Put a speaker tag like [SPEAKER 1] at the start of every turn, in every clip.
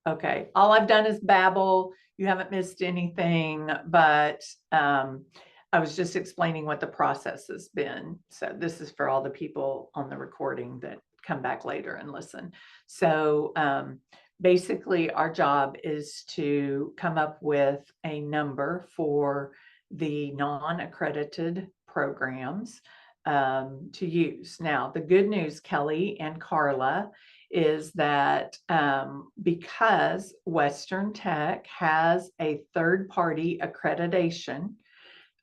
[SPEAKER 1] Okay, all I've done is babble. You haven't missed anything, but I was just explaining what the process has been. So this is for all the people on the recording that come back later and listen. So basically our job is to come up with a number for the non-accredited programs to use. Now, the good news, Kelly and Carla, is that because Western Tech has a third-party accreditation,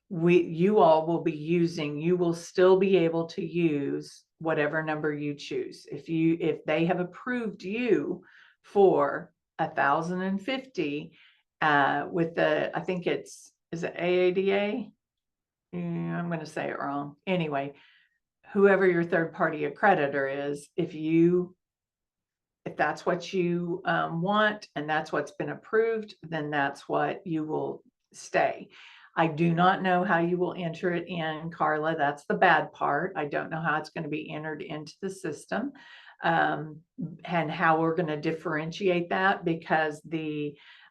[SPEAKER 1] you all will be using, you will still be able to use whatever number you choose. If they have approved you for 1,050 with the, I think is it AADA? I'm going to say it wrong. Anyway, whoever your third party accreditor is, if that's what you want and that's what's been approved, then that's what you will stay. I do not know how you will enter it in, Carla. That's the bad part. I don't know how it's going to be entered into the system and how we're going to differentiate that, because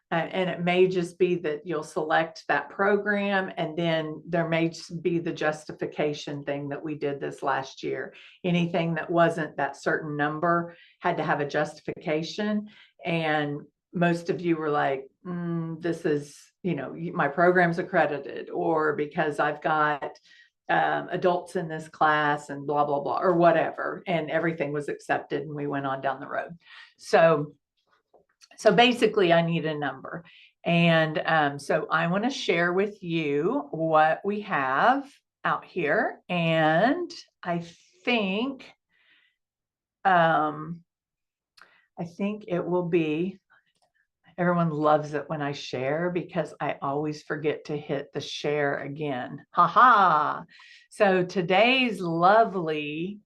[SPEAKER 1] and it may just be that you'll select that program and then there may be the justification thing that we did this last year. Anything that wasn't that certain number had to have a justification. And most of you were like, this is, my program's accredited, or because I've got adults in this class and blah, blah, blah, or whatever. And everything was accepted and we went on down the road. So basically I need a number. And so I want to share with you what we have out here. And I think it will be, everyone loves it when I share because I always forget to hit the share again. Ha. So today's lovely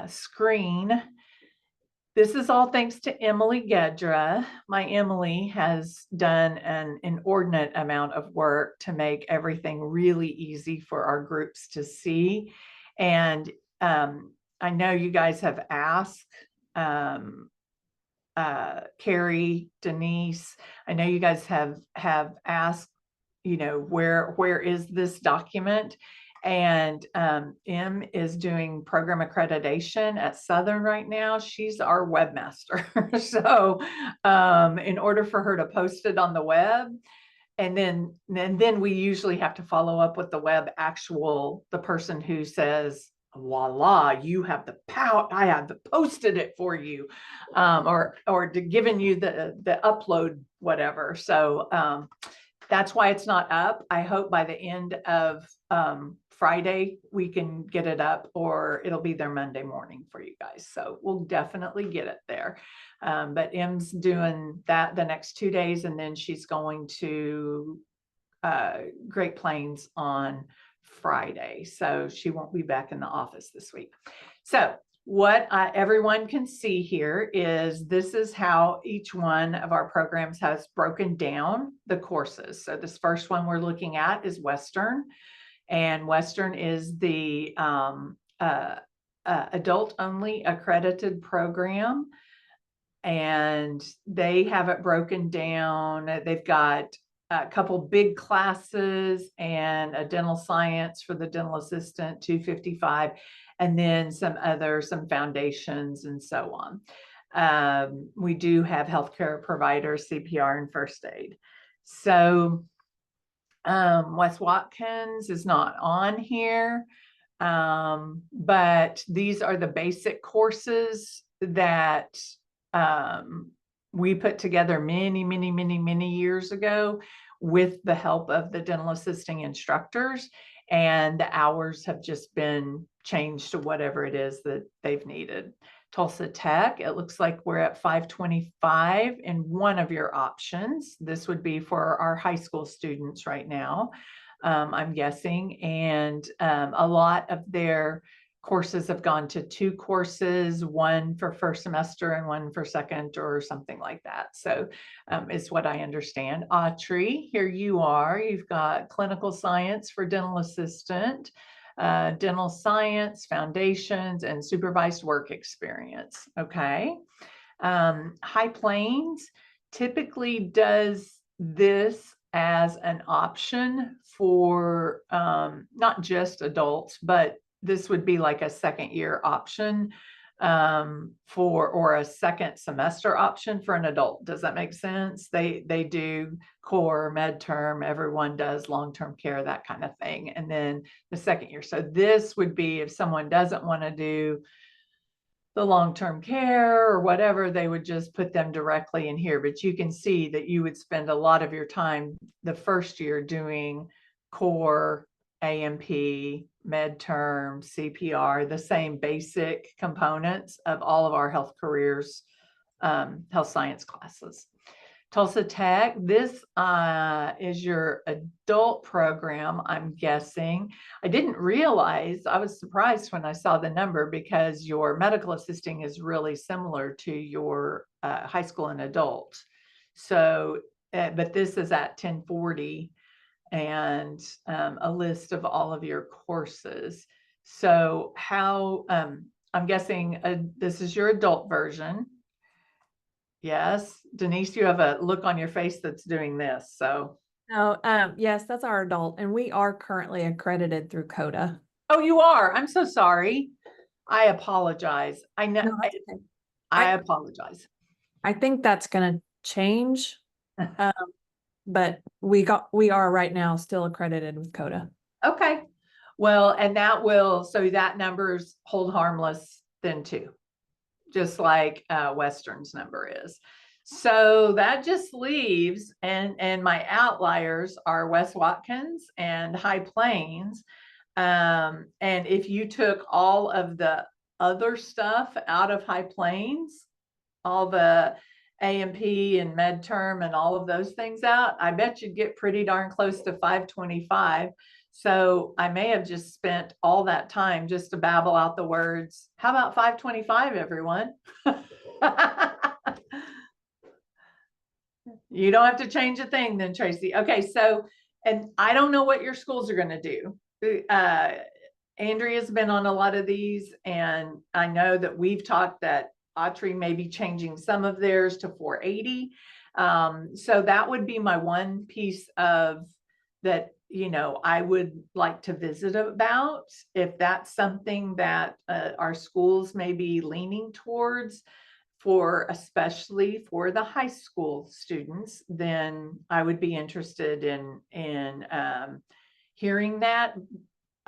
[SPEAKER 1] screen, this is all thanks to Emily Gedra. My Emily has done an inordinate amount of work to make everything really easy for our groups to see. And I know you guys have asked Carrie, Denise, I know you guys have asked, where is this document? And Em is doing program accreditation at Southern right now. She's our webmaster. So in order for her to post it on the web, and then we usually have to follow up with the web the person who says, voila, you have the power, I have posted it for you, or given you the upload, whatever. So that's why it's not up. I hope by the end of Friday we can get it up, or it'll be there Monday morning for you guys. So we'll definitely get it there. But Em's doing that the next 2 days, and then she's going to Great Plains on Friday. So she won't be back in the office this week. So what everyone can see here is this is how each one of our programs has broken down the courses. So this first one we're looking at is Western, and Western is the adult only accredited program, and they have it broken down. They've got a couple big classes and a dental science for the dental assistant, 255, and then some foundations and so on. We do have healthcare providers, CPR, and first aid. So Wes Watkins is not on here, but these are the basic courses that we put together many years ago with the help of the dental assisting instructors, and the hours have just been changed to whatever it is that they've needed. Tulsa Tech, it looks like we're at 525 in one of your options. This would be for our high school students right now, I'm guessing, and a lot of their courses have gone to 2 courses, one for first semester and one for second, or something like that. So is what I understand. Autry, here you are. You've got clinical science for dental assistant, dental science, foundations, and supervised work experience. Okay. High Plains typically does this as an option for not just adults, but this would be like a second year option or a second semester option for an adult. Does that make sense? They do core, med term, everyone does long-term care, that kind of thing. And then the second year. So this would be if someone doesn't want to do the long-term care or whatever, they would just put them directly in here. But you can see that you would spend a lot of your time the first year doing core, AMP, med term, CPR, the same basic components of all of our health careers, health science classes. Tulsa Tech, this is your adult program, I'm guessing. I didn't realize, I was surprised when I saw the number because your medical assisting is really similar to your high school and adult. So, but this is at 1040 and a list of all of your courses. So how, I'm guessing this is your adult version. Yes, Denise, you have a look on your face that's doing this, so.
[SPEAKER 2] No, yes, that's our adult, and we are currently accredited through CODA.
[SPEAKER 1] Oh, you are? I'm so sorry. I apologize. I know,
[SPEAKER 2] No, that's okay.
[SPEAKER 1] I apologize.
[SPEAKER 2] I think that's gonna change. But we are right now still accredited with CODA.
[SPEAKER 1] Okay, well, and that will, so that numbers hold harmless then too, just like Western's number is. So that just leaves, and my outliers are West Watkins and High Plains. And if you took all of the other stuff out of High Plains, all the AMP and med term and all of those things out, I bet you'd get pretty darn close to 525. So I may have just spent all that time just to babble out the words. How about 525, everyone? You don't have to change a thing then, Tracy. Okay, so, and I don't know what your schools are going to do. Andrea's been on a lot of these, and I know that we've talked that Autry may be changing some of theirs to 480. So that would be my one piece of that, you know, I would like to visit about. If that's something that our schools may be leaning towards, for especially for the high school students, then I would be interested in hearing that.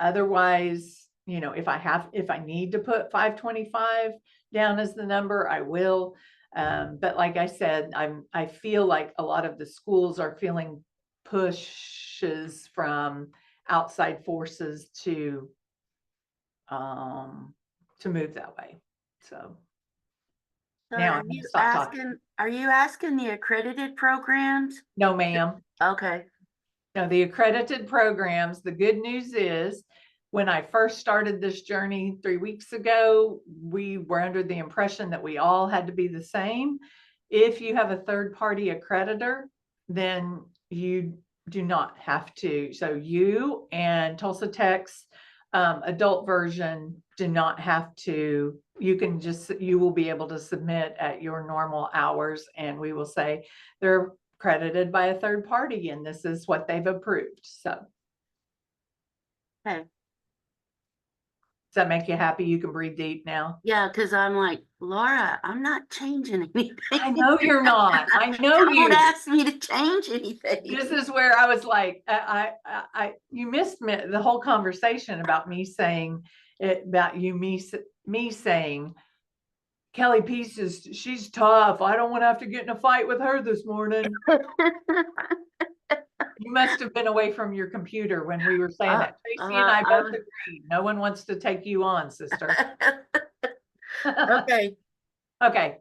[SPEAKER 1] Otherwise, you know, if I need to put 525 down as the number, I will. But like I said, I feel like a lot of the schools are feeling pushes from outside forces to move that way. So now
[SPEAKER 3] are you asking the accredited programs?
[SPEAKER 1] No, ma'am.
[SPEAKER 3] Okay.
[SPEAKER 1] No, the accredited programs, the good news is when I first started this journey 3 weeks ago, we were under the impression that we all had to be the same. If you have a third-party accreditor, then you do not have to. So you and Tulsa Tech's adult version do not have to. You will be able to submit at your normal hours, and we will say they're accredited by a third party and this is what they've approved. So
[SPEAKER 3] okay.
[SPEAKER 1] Does that make you happy? You can breathe deep now.
[SPEAKER 3] Yeah, because I'm like, Laura, I'm not changing anything.
[SPEAKER 1] I know you're not. I know you.
[SPEAKER 3] Don't ask me to change anything.
[SPEAKER 1] This is where I was like, you missed the whole conversation about me saying me saying, Kelly Pieces, she's tough. I don't want to have to get in a fight with her this morning. You must have been away from your computer when we were saying that. Tracy and I both agree. No one wants to take you on, sister.
[SPEAKER 3] Okay.
[SPEAKER 1] Okay.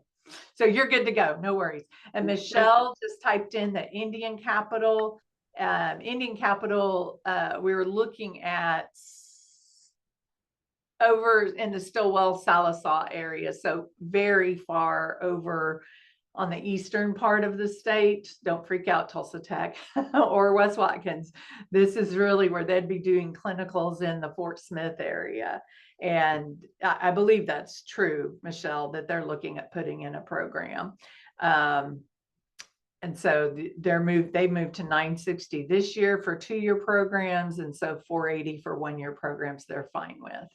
[SPEAKER 1] So you're good to go. No worries. And Michelle just typed in the Indian capital. We were looking at over in the Stillwell Sallisaw area. So very far over on the eastern part of the state. Don't freak out, Tulsa Tech or West Watkins. This is really where they'd be doing clinicals in the Fort Smith area. And I believe that's true, Michelle, that they're looking at putting in a program. And so they moved to 960 this year for 2-year programs. And so 480 for 1-year programs, they're fine with.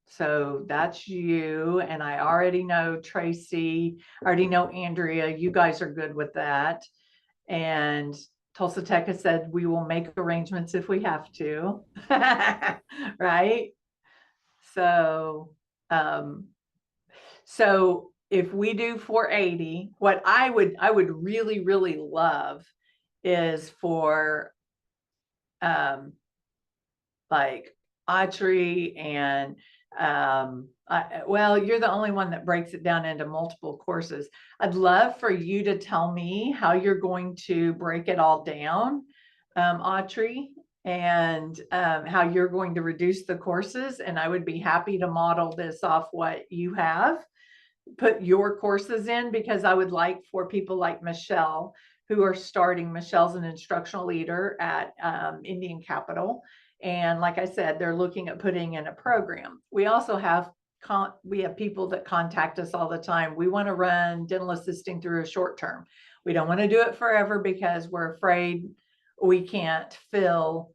[SPEAKER 1] So that's you. And I already know Tracy, I already know Andrea, you guys are good with that. And Tulsa Tech has said we will make arrangements if we have to, right? So, so if we do 480, what I would really, really love is for, like Audrey and, well, you're the only one that breaks it down into multiple courses. I'd love for you to tell me how you're going to break it all down, Audrey, and how you're going to reduce the courses. And I would be happy to model this off what you have, put your courses in, because I would like for people like Michelle who are starting. Michelle's an instructional leader at Indian Capital. And like I said, they're looking at putting in a program. We also have people that contact us all the time. We want to run dental assisting through a short term. We don't want to do it forever because we're afraid we can't fill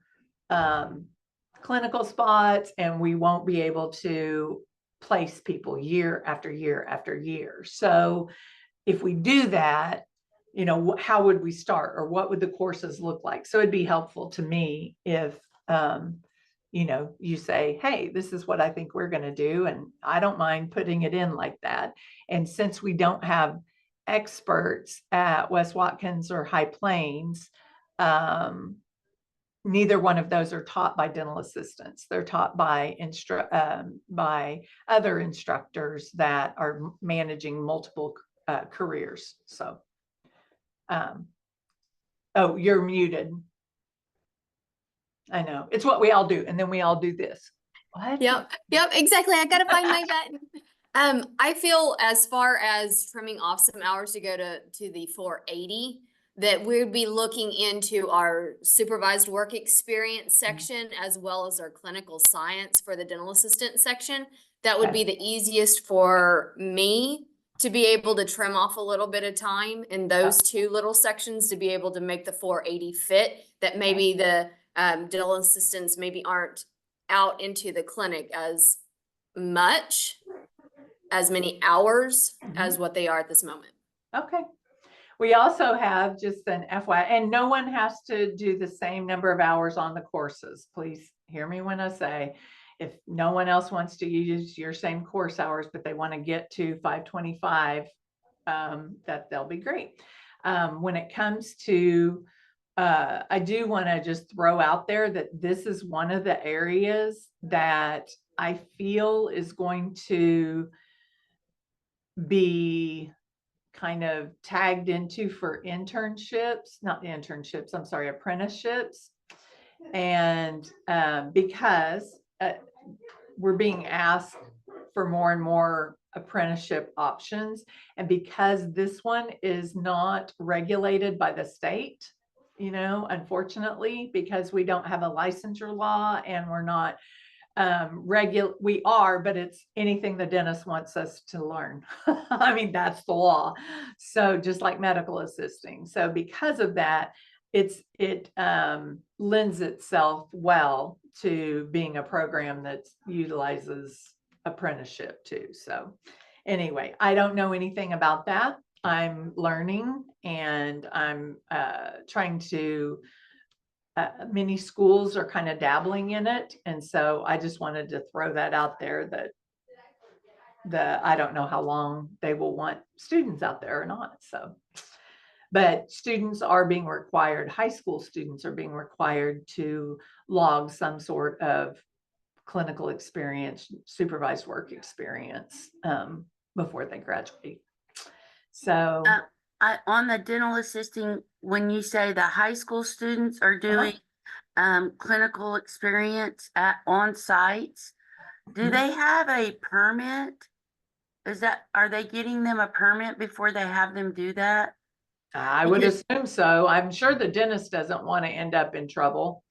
[SPEAKER 1] clinical spots and we won't be able to place people year after year after year. So if we do that, you know, how would we start, or what would the courses look like? So it'd be helpful to me if you know, you say, hey, this is what I think we're going to do. And I don't mind putting it in like that. And since we don't have experts at West Watkins or High Plains, neither one of those are taught by dental assistants. They're taught by other instructors that are managing multiple careers. So, oh, you're muted. I know, it's what we all do, and then we all do this. What?
[SPEAKER 4] Yep, exactly. I gotta find my button. I feel, as far as trimming off some hours to go to the 480, that we'd be looking into our supervised work experience section as well as our clinical science for the dental assistant section. That would be the easiest for me to be able to trim off a little bit of time in those two little sections to be able to make the 480 fit. That maybe the dental assistants maybe aren't out into the clinic as many hours as what they are at this moment.
[SPEAKER 1] Okay. We also have just an FYI, and no one has to do the same number of hours on the courses. Please hear me when I say, if no one else wants to use your same course hours, but they want to get to 525, that they'll be great. When it comes to, I do want to just throw out there that this is one of the areas that I feel is going to be kind of tagged into for apprenticeships. And because we're being asked for more and more apprenticeship options, and because this one is not regulated by the state, you know, unfortunately, because we don't have a licensure law and we're not we are, but it's anything the dentist wants us to learn. I mean, that's the law. So just like medical assisting. So because of that, it lends itself well to being a program that utilizes apprenticeship too. So anyway, I don't know anything about that. I'm learning, and I'm trying to many schools are kind of dabbling in it. And so I just wanted to throw that out there, that I don't know how long they will want students out there or not. So, but students are being required, high school students are being required to log some sort of clinical experience, supervised work experience before they graduate. So
[SPEAKER 3] on the dental assisting, when you say the high school students are doing clinical experience on sites, do they have a permit are they getting them a permit before they have them do that?
[SPEAKER 1] I would
[SPEAKER 3] Because-
[SPEAKER 1] assume so. I'm sure the dentist doesn't want to end up in trouble.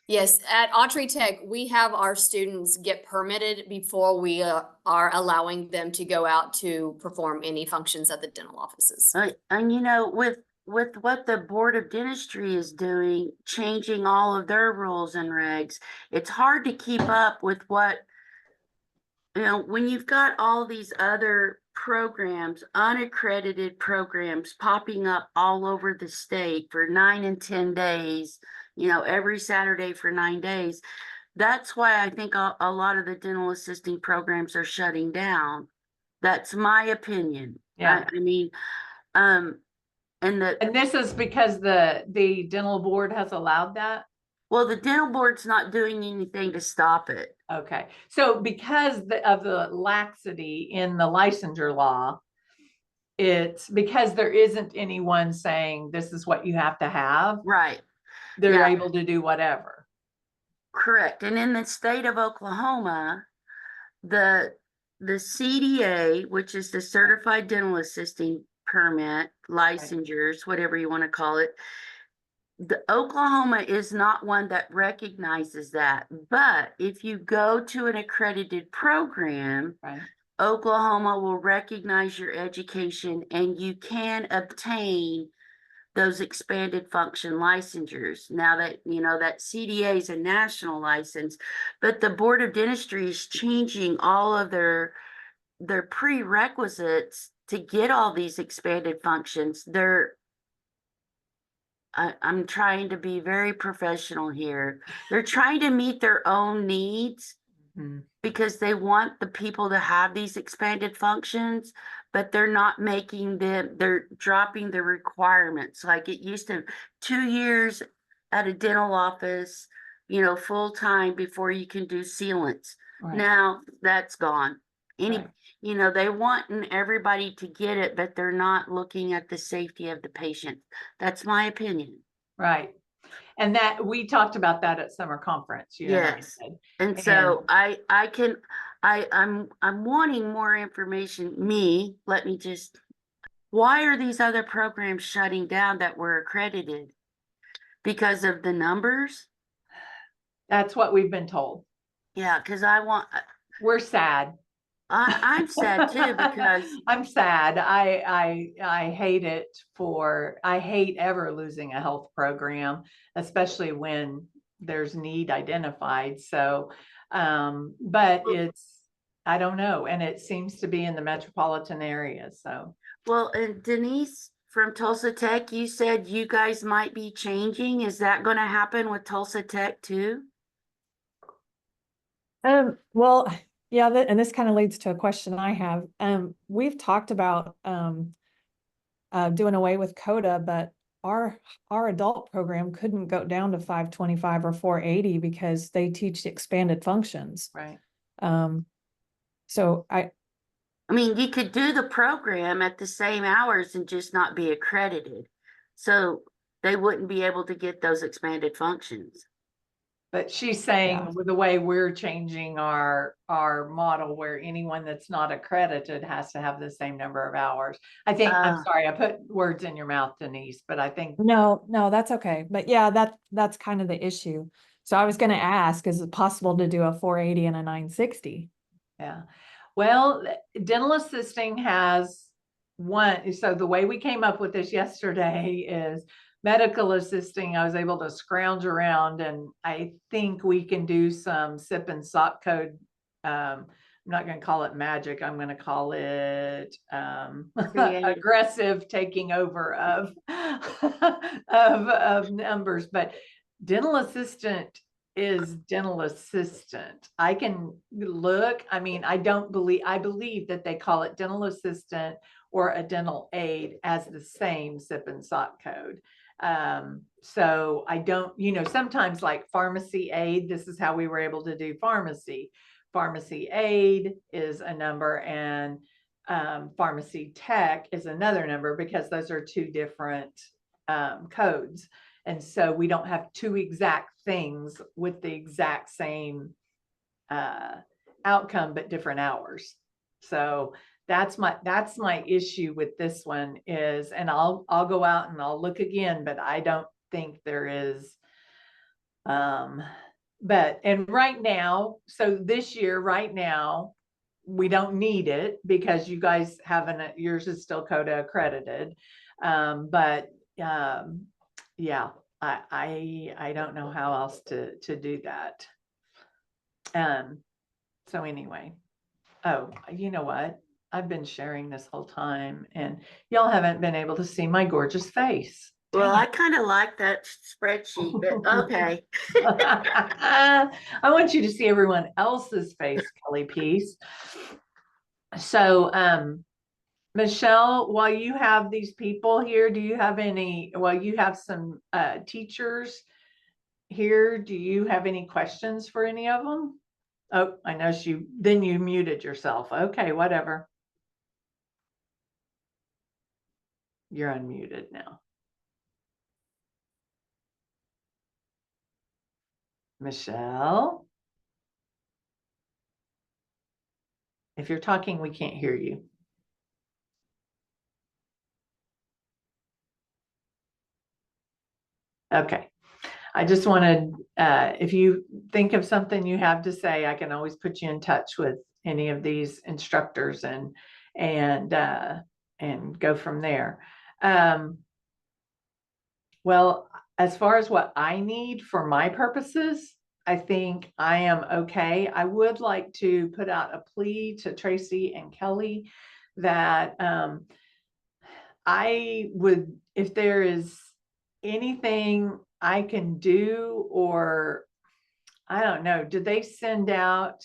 [SPEAKER 4] Yes, at Autry Tech, we have our students get permitted before we are allowing them to go out to perform any functions at the dental offices.
[SPEAKER 3] And you know, with what the Board of Dentistry is doing, changing all of their rules and regs, it's hard to keep up with what, you know, when you've got all these other programs, unaccredited programs popping up all over the state for 9 and 10 days, you know, every Saturday for 9 days. That's why I think a lot of the dental assisting programs are shutting down. That's my opinion.
[SPEAKER 1] Yeah.
[SPEAKER 3] I mean, and
[SPEAKER 1] And this is because the dental board has allowed that?
[SPEAKER 3] well, the dental board's not doing anything to stop it.
[SPEAKER 1] Okay, so because of the laxity in the licensure law, it's because there isn't anyone saying this is what you have to have,
[SPEAKER 3] Right,
[SPEAKER 1] they're
[SPEAKER 3] Yeah.
[SPEAKER 1] able to do whatever.
[SPEAKER 3] correct. And in the state of Oklahoma, the CDA, which is the Certified Dental Assisting Permit, licensures, whatever you want to call it. The Oklahoma is not one that recognizes that, but if you go to an accredited program,
[SPEAKER 1] Right.
[SPEAKER 3] Oklahoma will recognize your education and you can obtain those expanded function licensures. Now that, you know, that CDA is a national license, but the Board of Dentistry is changing all of their prerequisites to get all these expanded functions. I'm trying to be very professional here. They're trying to meet their own needs
[SPEAKER 1] Mhm.
[SPEAKER 3] because they want the people to have these expanded functions, but they're not making them, they're dropping the requirements. Like it used to, 2 years at a dental office, you know, full time before you can do sealants.
[SPEAKER 1] Right.
[SPEAKER 3] Now that's gone.
[SPEAKER 1] Right.
[SPEAKER 3] You know, they want everybody to get it, but they're not looking at the safety of the patient. That's my opinion.
[SPEAKER 1] Right. And that, we talked about that at summer conference, you and I
[SPEAKER 3] Yes.
[SPEAKER 1] did.
[SPEAKER 3] And so I'm wanting more information. Why are these other programs shutting down that were accredited? Because of the numbers?
[SPEAKER 1] That's what we've been told.
[SPEAKER 3] Yeah, because
[SPEAKER 1] We're sad.
[SPEAKER 3] I'm sad too, because
[SPEAKER 1] I'm sad. I hate it I hate ever losing a health program, especially when there's need identified. So, but I don't know. And it seems to be in the metropolitan area. So,
[SPEAKER 3] well, and Denise from Tulsa Tech, you said you guys might be changing. Is that going to happen with Tulsa Tech too?
[SPEAKER 2] Well, yeah, and this kind of leads to a question I have. We've talked about doing away with CODA, but our adult program couldn't go down to 525 or 480 because they teach expanded functions.
[SPEAKER 1] right.
[SPEAKER 2] So
[SPEAKER 3] I mean, you could do the program at the same hours and just not be accredited. So they wouldn't be able to get those expanded functions.
[SPEAKER 1] But she's saying
[SPEAKER 2] Yeah.
[SPEAKER 1] with the way we're changing our model, where anyone that's not accredited has to have the same number of hours. I think, I'm sorry, I put words in your mouth, Denise, but I think.
[SPEAKER 2] No, that's okay. But yeah, that's kind of the issue. So I was going to ask, is it possible to do a 480 and a 960?
[SPEAKER 1] Yeah. Well, dental assisting has one. So the way we came up with this yesterday is medical assisting. I was able to scrounge around, and I think we can do some SIP and SOC code. I'm not going to call it magic. I'm going to call it aggressive taking over of of numbers. But dental assistant is dental assistant. I can look. I mean, I believe that they call it dental assistant or a dental aid as the same SIP and SOC code. So I don't, sometimes like pharmacy aid, this is how we were able to do pharmacy. Pharmacy aid is a number, and pharmacy tech is another number, because those are two different codes. And so we don't have two exact things with the exact same outcome, but different hours. So That's my issue with this one is, and I'll go out and I'll look again, but I don't think there is. But, and right now, so this year, right now, we don't need it because you guys haven't, yours is still CODA accredited. But, yeah, I don't know how else to do that. So anyway, oh, you know what? I've been sharing this whole time and y'all haven't been able to see my gorgeous face.
[SPEAKER 3] Well, I kind of like that spreadsheet, but okay.
[SPEAKER 1] I want you to see everyone else's face, Kelly Peace. So, Michelle, while you have these people here, do you have any, while you have some teachers here, do you have any questions for any of them? Oh, I know then you muted yourself. Okay, whatever. You're unmuted now. Michelle? If you're talking, we can't hear you. Okay. I just wanted, if you think of something you have to say, I can always put you in touch with any of these instructors and go from there. Well, as far as what I need for my purposes, I think I am okay. I would like to put out a plea to Tracy and Kelly that I would, if there is anything I can do, or I don't know, do they send out,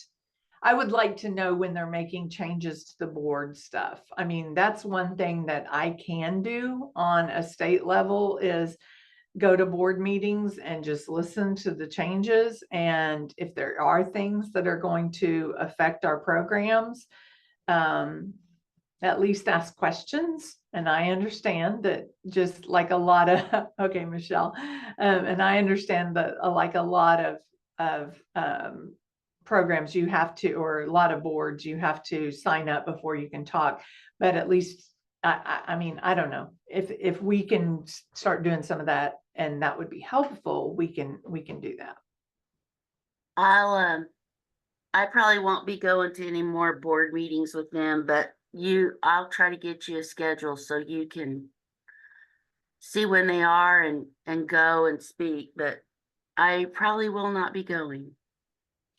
[SPEAKER 1] I would like to know when they're making changes to the board stuff. I mean, that's one thing that I can do on a state level is go to board meetings and just listen to the changes. And if there are things that are going to affect our programs, at least ask questions. And I understand that just like a lot of, okay, Michelle, and I understand that like a lot of programs you have to, or a lot of boards, you have to sign up before you can talk, but at least, I mean, I don't know, if we can start doing some of that and that would be helpful, we can do that.
[SPEAKER 3] I probably won't be going to any more board meetings with them, but I'll try to get you a schedule so you can see when they are and go and speak, but I probably will not be going.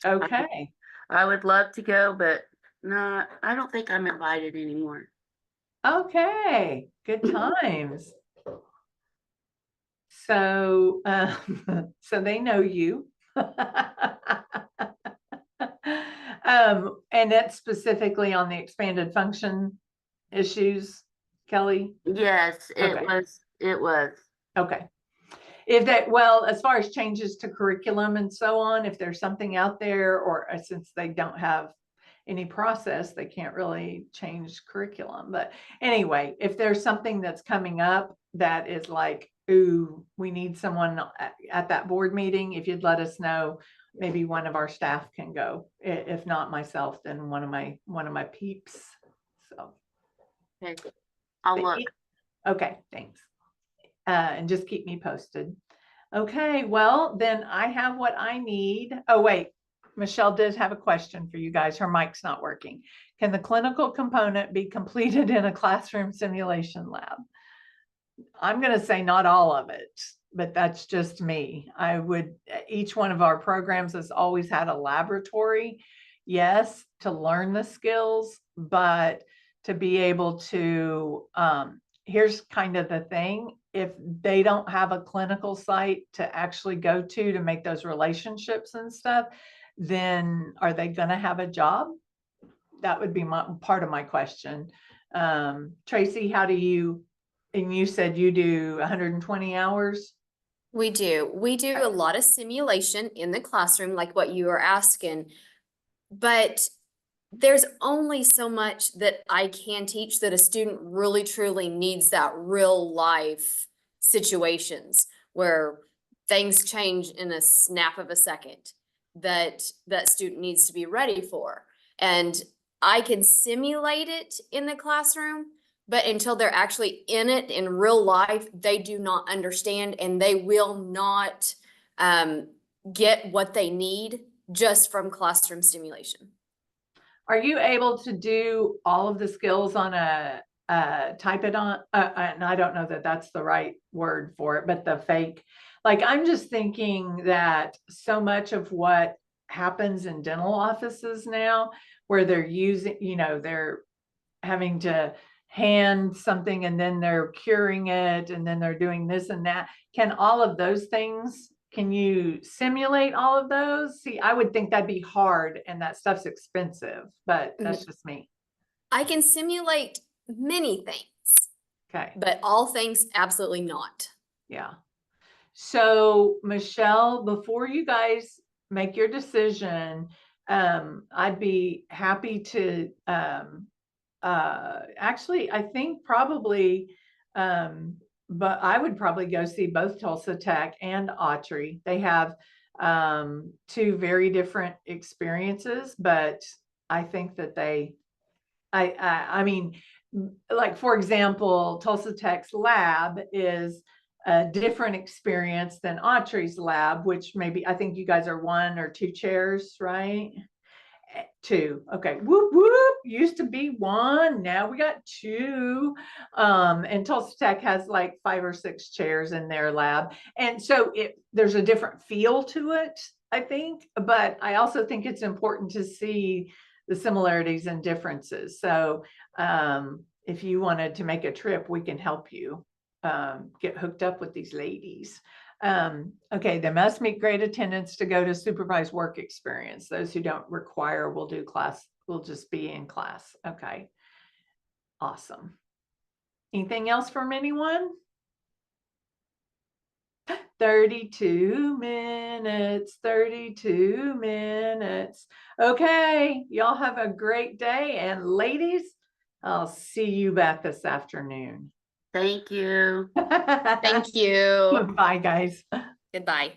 [SPEAKER 1] Okay.
[SPEAKER 3] I would love to go, but no, I don't think I'm invited anymore.
[SPEAKER 1] Okay, good times. So, so they know you. And that's specifically on the expanded function issues, Kelly?
[SPEAKER 3] Yes,
[SPEAKER 1] Okay.
[SPEAKER 3] it was.
[SPEAKER 1] Okay. If that, well, as far as changes to curriculum and so on, if there's something out there, or since they don't have any process, they can't really change curriculum. But anyway, if there's something that's coming up that is like, ooh, we need someone at that board meeting, if you'd let us know, maybe one of our staff can go. If not myself, then one of my peeps. So
[SPEAKER 3] Okay, I'll look.
[SPEAKER 1] Okay, thanks. And just keep me posted. Okay, well, then I have what I need. Oh, wait, Michelle did have a question for you guys. Her mic's not working. Can the clinical component be completed in a classroom simulation lab? I'm going to say not all of it, but that's just me. Each one of our programs has always had a laboratory, yes, to learn the skills, but to be able to, here's kind of the thing. If they don't have a clinical site to actually go to make those relationships and stuff, then are they going to have a job? That would be part of my question. Tracy, how do you, and you said you do 120 hours?
[SPEAKER 4] We do a lot of simulation in the classroom, like what you are asking, but there's only so much that I can teach that a student really truly needs that real life situations where things change in a snap of a second that student needs to be ready for. And I can simulate it in the classroom, but until they're actually in it in real life, they do not understand and they will not get what they need just from classroom stimulation.
[SPEAKER 1] Are you able to do all of the skills on a type it on, and I don't know that that's the right word for it, but the fake, like, I'm just thinking that so much of what happens in dental offices now, where they're using, you know, they're having to hand something and then they're curing it and then they're doing this and that. Can all of those things, can you simulate all of those? See, I would think that'd be hard and that stuff's expensive, but that's just me.
[SPEAKER 4] I can simulate many things,
[SPEAKER 1] Okay,
[SPEAKER 4] but all things absolutely not.
[SPEAKER 1] yeah. So Michelle, before you guys make your decision, I'd be happy to, actually, I think probably, but I would probably go see both Tulsa Tech and Autry. They have two very different experiences, but I think that I mean, like, for example, Tulsa Tech's lab is a different experience than Autry's lab, which maybe, I think you guys are 1 or 2 chairs, right? 2. Okay. Whoop, whoop. Used to be 1. Now we got 2. And Tulsa Tech has like 5 or 6 chairs in their lab. And so there's a different feel to it, I think. But I also think it's important to see the similarities and differences. So if you wanted to make a trip, we can help you get hooked up with these ladies. Okay, they must meet great attendance to go to supervised work experience. Those who don't require will do class, will just be in class. Okay, awesome. Anything else from anyone? 32 minutes, 32 minutes. Okay, y'all have a great day. And ladies, I'll see you back this afternoon.
[SPEAKER 3] Thank you.
[SPEAKER 4] Thank you.
[SPEAKER 1] Bye, guys.
[SPEAKER 4] Goodbye.